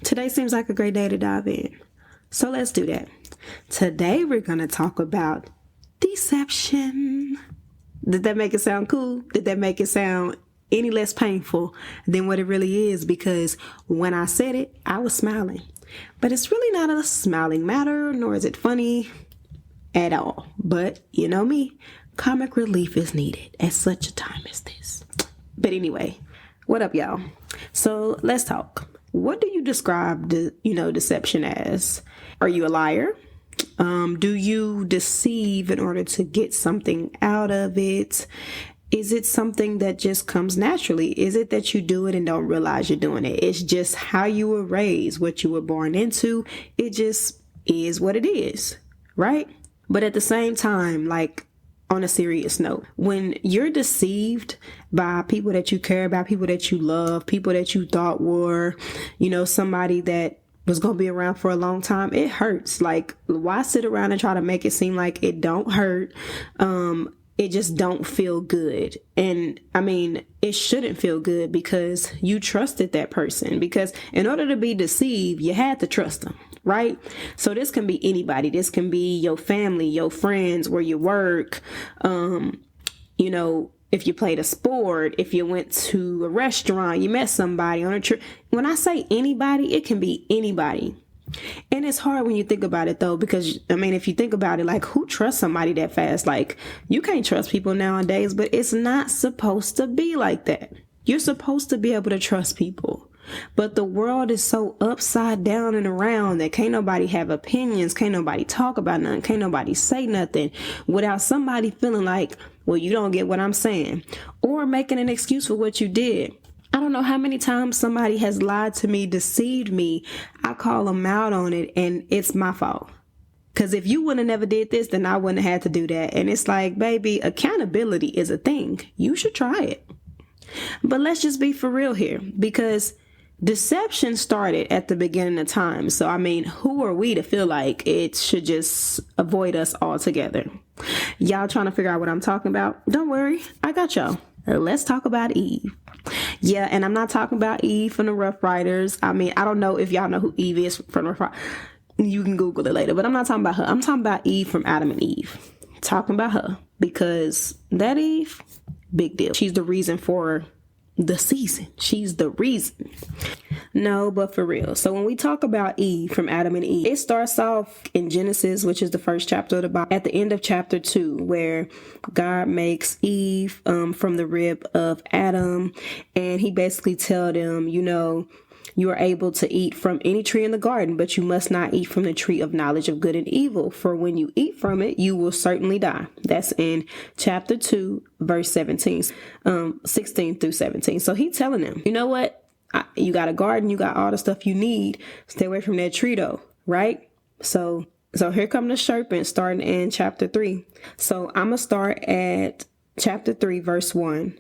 Today seems like a great day to dive in. So let's do that. Today we're going to talk about deception. Did that make it sound cool? Did that make it sound any less painful than what it really is? Because when I said it, I was smiling. But it's really not a smiling matter, nor is it funny at all. But you know me, comic relief is needed at such a time as this. But anyway, what up, y'all? So let's talk. What do you describe, deception as? Are you a liar? Do you deceive in order to get something out of it? Is it something that just comes naturally? Is it that you do it and don't realize you're doing it? It's just how you were raised, what you were born into. It just is what it is, right? But at the same time, like, on a serious note, when you're deceived by people that you care about, people that you love, people that you thought were, somebody that was going to be around for a long time, it hurts. Like, why sit around and try to make it seem like it don't hurt? It just don't feel good. And I mean, it shouldn't feel good because you trusted that person, because in order to be deceived, you had to trust them. Right? So this can be anybody. This can be your family, your friends, where you work. If you played a sport, if you went to a restaurant, you met somebody on a trip. When I say anybody, it can be anybody. And it's hard when you think about it, though, because, if you think about it, like, who trusts somebody that fast? Like, you can't trust people nowadays, but it's not supposed to be like that. You're supposed to be able to trust people. But the world is so upside down and around that can't nobody have opinions, can't nobody talk about nothing, can't nobody say nothing without somebody feeling like, well, you don't get what I'm saying, or making an excuse for what you did. I don't know how many times somebody has lied to me, deceived me. I call them out on it, and it's my fault. Because if you wouldn't have never did this, then I wouldn't have had to do that. And it's like, baby, accountability is a thing. You should try it. But let's just be for real here, because deception started at the beginning of time. So, who are we to feel like it should just avoid us altogether? Y'all trying to figure out what I'm talking about? Don't worry, I got y'all. Let's talk about Eve. Yeah, and I'm not talking about Eve from the Rough Riders. I don't know if y'all know who Eve is from the Rough Riders. You can Google it later, but I'm not talking about her. I'm talking about Eve from Adam and Eve. Talking about her because that Eve, big deal. She's the reason for the season. She's the reason. No, but for real. So when we talk about Eve from Adam and Eve, it starts off in Genesis, which is the first chapter of the Bible, at the end of chapter 2, where God makes Eve from the rib of Adam. And he basically tells them, you are able to eat from any tree in the garden, but you must not eat from the tree of knowledge of good and evil. For when you eat from it, you will certainly die. That's in chapter 2, verse 16 through 17. So he's telling them, you know what? You got a garden. You got all the stuff you need. Stay away from that tree, though. Right? So here come the serpent starting in chapter 3. So I'm going to start at chapter 3, verse 1.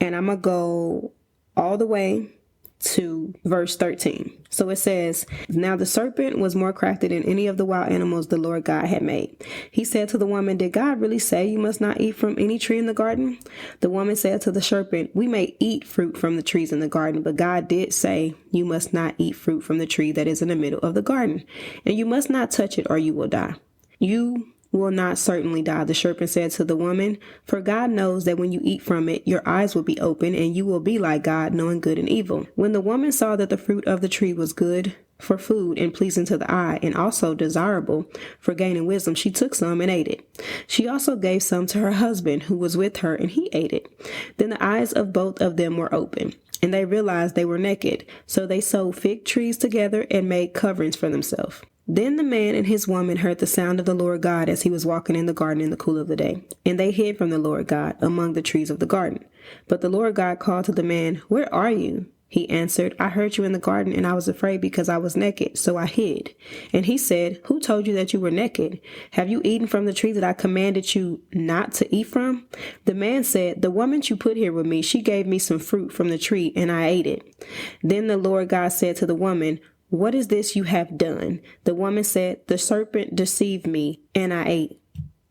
And I'm going to go all the way to verse 13. So it says, now the serpent was more crafty than any of the wild animals the Lord God had made. He said to the woman, did God really say you must not eat from any tree in the garden? The woman said to the serpent, we may eat fruit from the trees in the garden, but God did say you must not eat fruit from the tree that is in the middle of the garden, and you must not touch it or you will die. You will not certainly die, the serpent said to the woman, for God knows that when you eat from it, your eyes will be open and you will be like God, knowing good and evil. When the woman saw that the fruit of the tree was good for food and pleasing to the eye and also desirable for gaining wisdom, she took some and ate it. She also gave some to her husband who was with her, and he ate it. Then the eyes of both of them were open, and they realized they were naked. So they sewed fig trees together and made coverings for themselves. Then the man and his woman heard the sound of the Lord God as he was walking in the garden in the cool of the day. And they hid from the Lord God among the trees of the garden. But the Lord God called to the man, where are you? He answered, I heard you in the garden, and I was afraid because I was naked, so I hid. And he said, who told you that you were naked? Have you eaten from the tree that I commanded you not to eat from? The man said, the woman you put here with me, she gave me some fruit from the tree, and I ate it. Then the Lord God said to the woman, what is this you have done? The woman said, the serpent deceived me, and I ate.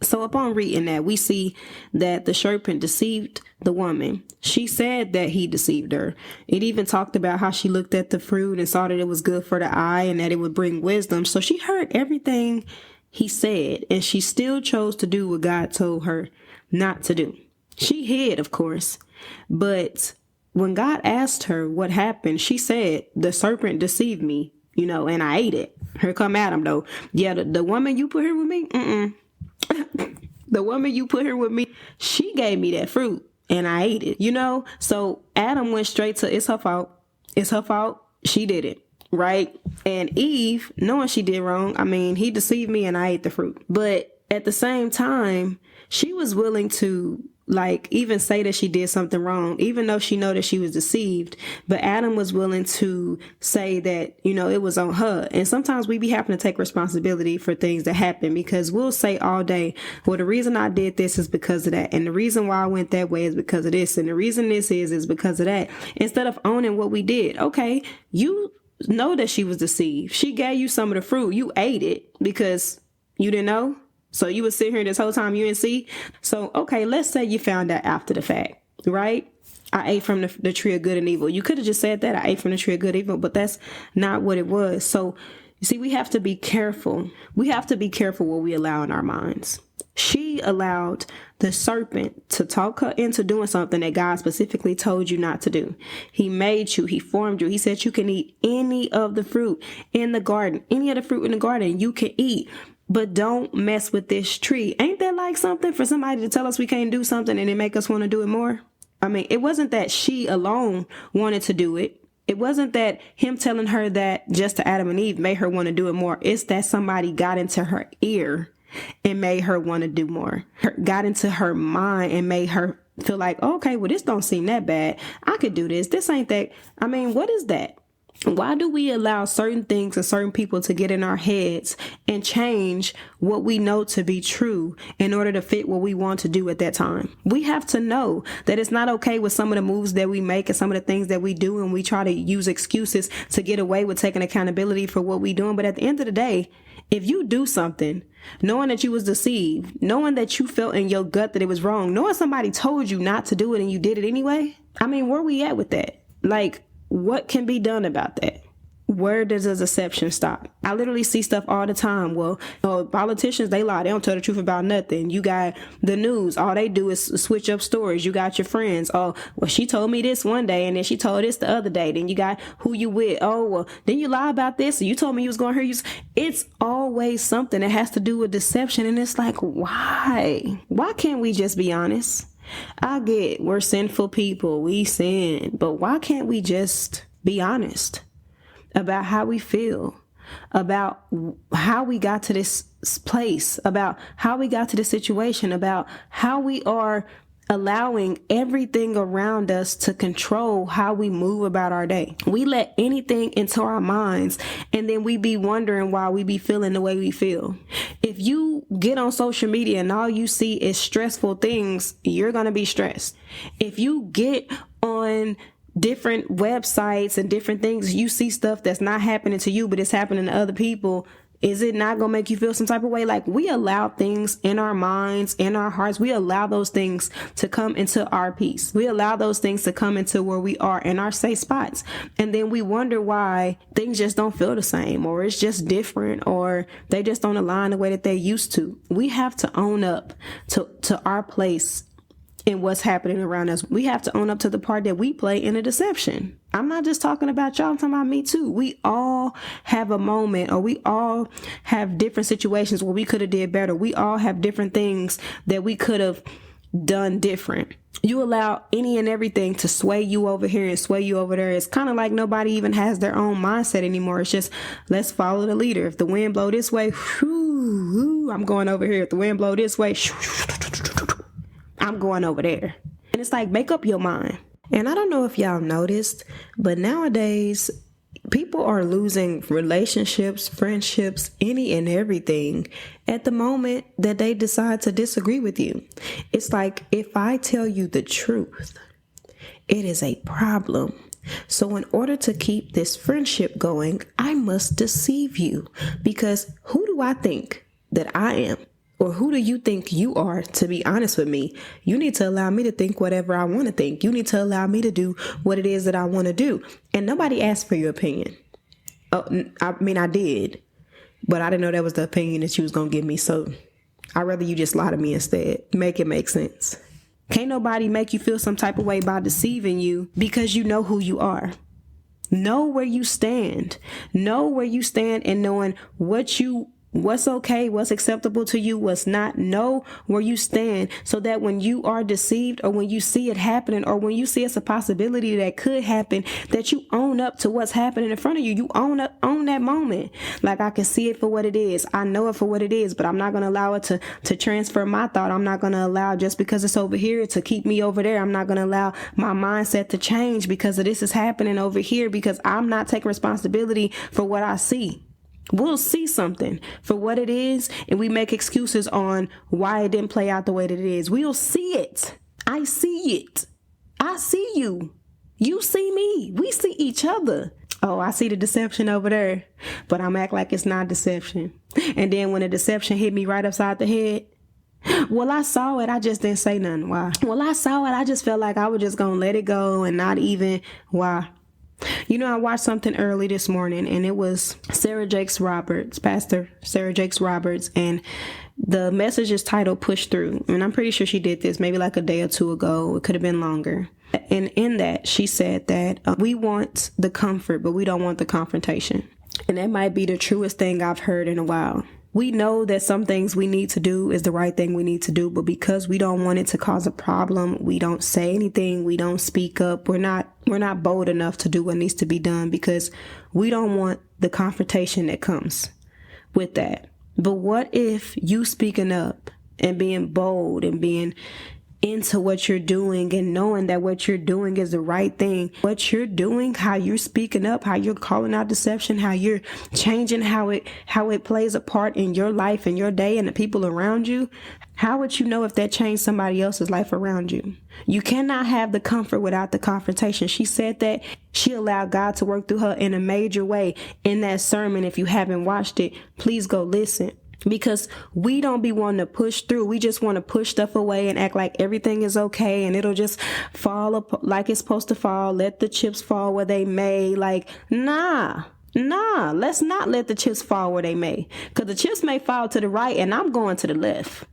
So upon reading that, we see that the serpent deceived the woman. She said that he deceived her. It even talked about how she looked at the fruit and saw that it was good for the eye and that it would bring wisdom. So she heard everything he said, and she still chose to do what God told her not to do. She hid, of course, but when God asked her what happened, she said, the serpent deceived me, and I ate it. Here come Adam, though. Yeah, the woman you put here with me, the woman you put here with me, she gave me that fruit and I ate it, So Adam went straight to, it's her fault. It's her fault. She did it. Right. And Eve, knowing she did wrong, he deceived me and I ate the fruit. But at the same time, she was willing to even say that she did something wrong, even though she know that she was deceived. But Adam was willing to say that, it was on her. And sometimes we be having to take responsibility for things that happen, because we'll say all day, well, the reason I did this is because of that. And the reason why I went that way is because of this. And the reason this is because of that. Instead of owning what we did. Okay, you know that she was deceived. She gave you some of the fruit. You ate it because you didn't know. So you would sit here this whole time you didn't see. So, okay, let's say you found out after the fact, right? I ate from the tree of good and evil. You could have just said that I ate from the tree of good and evil, but that's not what it was. So you see, we have to be careful. We have to be careful what we allow in our minds. She allowed the serpent to talk her into doing something that God specifically told you not to do. He made you. He formed you. He said you can eat any of the fruit in the garden. Any of the fruit in the garden you can eat. But don't mess with this tree. Ain't that like something for somebody to tell us we can't do something and it make us want to do it more? It wasn't that she alone wanted to do it. It wasn't that him telling her that just to Adam and Eve made her want to do it more. It's that somebody got into her ear and made her want to do more. Got into her mind and made her feel like, okay, well, this don't seem that bad. I could do this. This ain't that. What is that? Why do we allow certain things and certain people to get in our heads and change what we know to be true in order to fit what we want to do at that time? We have to know that it's not okay with some of the moves that we make and some of the things that we do, and we try to use excuses to get away with taking accountability for what we're doing. But at the end of the day, if you do something knowing that you was deceived, knowing that you felt in your gut that it was wrong, knowing somebody told you not to do it and you did it anyway, where we at with that? What can be done about that? Where does the deception stop? I literally see stuff all the time. Well, politicians, they lie. They don't tell the truth about nothing. You got the news. All they do is switch up stories. You got your friends. Oh, well, she told me this one day and then she told this the other day. Then you got who you with. Oh, well, then you lie about this. You told me you was going to hear you. It's always something that has to do with deception. And it's like, why? Why can't we just be honest? I get we're sinful people. We sin. But why can't we just be honest about how we feel, about how we got to this place, about how we got to this situation, about how we are allowing everything around us to control how we move about our day? We let anything into our minds, and then we be wondering why we be feeling the way we feel. If you get on social media and all you see is stressful things, you're going to be stressed. If you get on different websites and different things, you see stuff that's not happening to you, but it's happening to other people, is it not going to make you feel some type of way? We allow things in our minds, in our hearts. We allow those things to come into our peace. We allow those things to come into where we are in our safe spots. And then we wonder why things just don't feel the same, or it's just different, or they just don't align the way that they used to. We have to own up to our place in what's happening around us. We have to own up to the part that we play in a deception. I'm not just talking about y'all, I'm talking about me too. We all have a moment, or we all have different situations where we could have did better. We all have different things that we could have done different. You allow any and everything to sway you over here and sway you over there. It's kind of like nobody even has their own mindset anymore. It's just, let's follow the leader. If the wind blow this way, I'm going over here. If the wind blow this way, I'm going over there. And it's like, make up your mind. And I don't know if y'all noticed, but nowadays people are losing relationships, friendships, any and everything at the moment that they decide to disagree with you. It's like, if I tell you the truth, it is a problem. So in order to keep this friendship going, I must deceive you, because who do I think that I am? Or who do you think you are, to be honest with me? You need to allow me to think whatever I want to think. You need to allow me to do what it is that I want to do. And nobody asked for your opinion. I mean, I did, but I didn't know that was the opinion that you was going to give me. So I'd rather you just lie to me instead. Make it make sense. Can't nobody make you feel some type of way by deceiving you because you know who you are. Know where you stand. Know where you stand and knowing what's okay, what's acceptable to you, what's not. Know where you stand so that when you are deceived or when you see it happening or when you see it's a possibility that could happen, that you own up to what's happening in front of you. You own that moment. Like, I can see it for what it is. I know it for what it is, but I'm not going to allow it to transfer my thought. I'm not going to allow just because it's over here to keep me over there. I'm not going to allow my mindset to change because of this is happening over here because I'm not taking responsibility for what I see. We'll see something for what it is, and we make excuses on why it didn't play out the way that it is. We'll see it. I see it. I see you. You see me. We see each other. Oh, I see the deception over there, but I'm act like it's not deception. And then when the deception hit me right upside the head, well, I saw it. I just didn't say nothing. Why? Well, I saw it. I just felt like I was just going to let it go and not even. Why? You know, I watched something early this morning and it was Sarah Jakes Roberts, Pastor Sarah Jakes Roberts, and the message is titled Push Through. And I'm pretty sure she did this maybe like a day or two ago. It could have been longer. And in that, she said that we want the comfort, but we don't want the confrontation. And that might be the truest thing I've heard in a while. We know that some things we need to do is the right thing we need to do, but because we don't want it to cause a problem, we don't say anything, we don't speak up, we're not bold enough to do what needs to be done because we don't want the confrontation that comes with that. But what if you speaking up and being bold and being into what you're doing and knowing that what you're doing is the right thing, what you're doing, how you're speaking up, how you're calling out deception, how you're changing how it plays a part in your life and your day and the people around you, how would you know if that changed somebody else's life around you? You cannot have the comfort without the confrontation. She said that she allowed God to work through her in a major way in that sermon. If you haven't watched it, please go listen. Because we don't be wanting to push through. We just want to push stuff away and act like everything is okay and it'll just fall up like it's supposed to fall. Let the chips fall where they may. Like, nah, let's not let the chips fall where they may. Because the chips may fall to the right and I'm going to the left.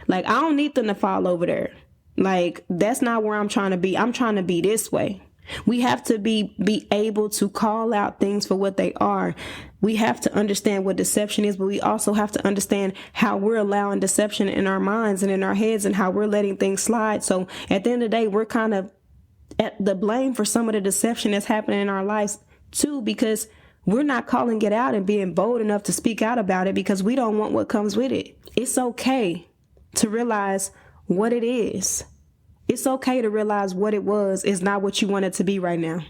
Like, I don't need them to fall over there. Like, that's not where I'm trying to be. I'm trying to be this way. We have to be able to call out things for what they are. We have to understand what deception is, but we also have to understand how we're allowing deception in our minds and in our heads and how we're letting things slide. So at the end of the day, we're kind of at the blame for some of the deception that's happening in our lives too, because we're not calling it out and being bold enough to speak out about it because we don't want what comes with it. It's okay to realize what it is. It's okay to realize what it was is not what you want it to be right now.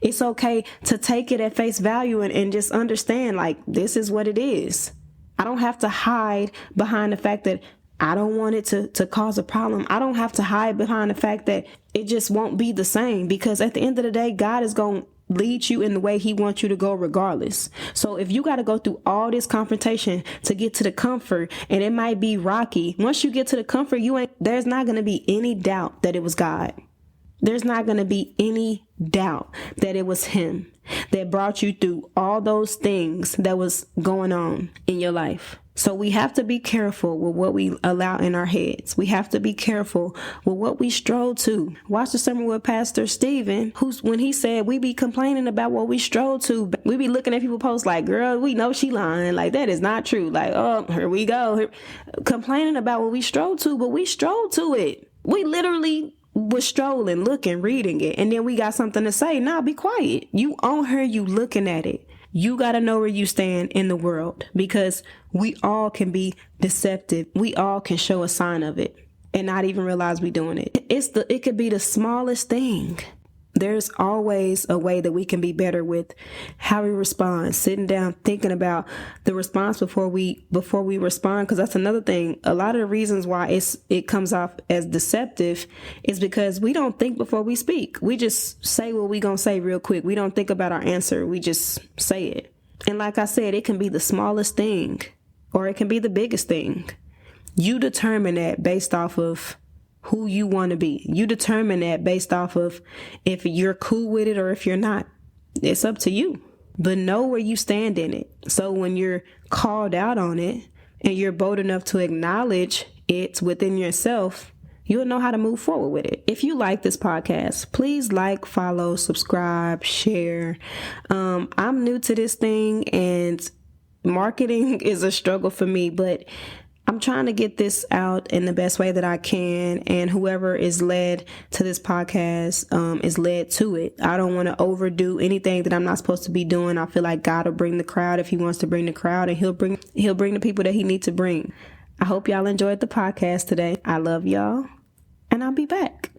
It's okay to take it at face value and just understand, like, this is what it is. I don't have to hide behind the fact that I don't want it to cause a problem. I don't have to hide behind the fact that it just won't be the same, because at the end of the day, God is going to lead you in the way he wants you to go regardless. So if you got to go through all this confrontation to get to the comfort, and it might be rocky, once you get to the comfort, there's not going to be any doubt that it was God. There's not going to be any doubt that it was him that brought you through all those things that was going on in your life. So we have to be careful with what we allow in our heads. We have to be careful with what we stroll to. Watch the sermon with Pastor Stephen, when he said we be complaining about what we stroll to. We be looking at people post like, girl, we know she lying. Like, that is not true. Like, oh, here we go. Complaining about what we stroll to, but we stroll to it. We literally was strolling, looking, reading it. And then we got something to say. Nah, be quiet. You on her, you looking at it. You got to know where you stand in the world, because we all can be deceptive. We all can show a sign of it and not even realize we're doing it. It could be the smallest thing. There's always a way that we can be better with how we respond, sitting down, thinking about the response before we respond. Because that's another thing. A lot of the reasons why it comes off as deceptive is because we don't think before we speak. We just say what we gonna say real quick. We don't think about our answer. We just say it. And like I said, it can be the smallest thing or it can be the biggest thing. You determine that based off of who you want to be. You determine that based off of if you're cool with it or if you're not. It's up to you. But know where you stand in it. So when you're called out on it and you're bold enough to acknowledge it within yourself, you'll know how to move forward with it. If you like this podcast, please like, follow, subscribe, share. I'm new to this thing and marketing is a struggle for me, but I'm trying to get this out in the best way that I can, and whoever is led to this podcast is led to it. I don't want to overdo anything that I'm not supposed to be doing. I feel like God will bring the crowd if he wants to bring the crowd, and he'll bring the people that he needs to bring. I hope y'all enjoyed the podcast today. I love y'all, and I'll be back.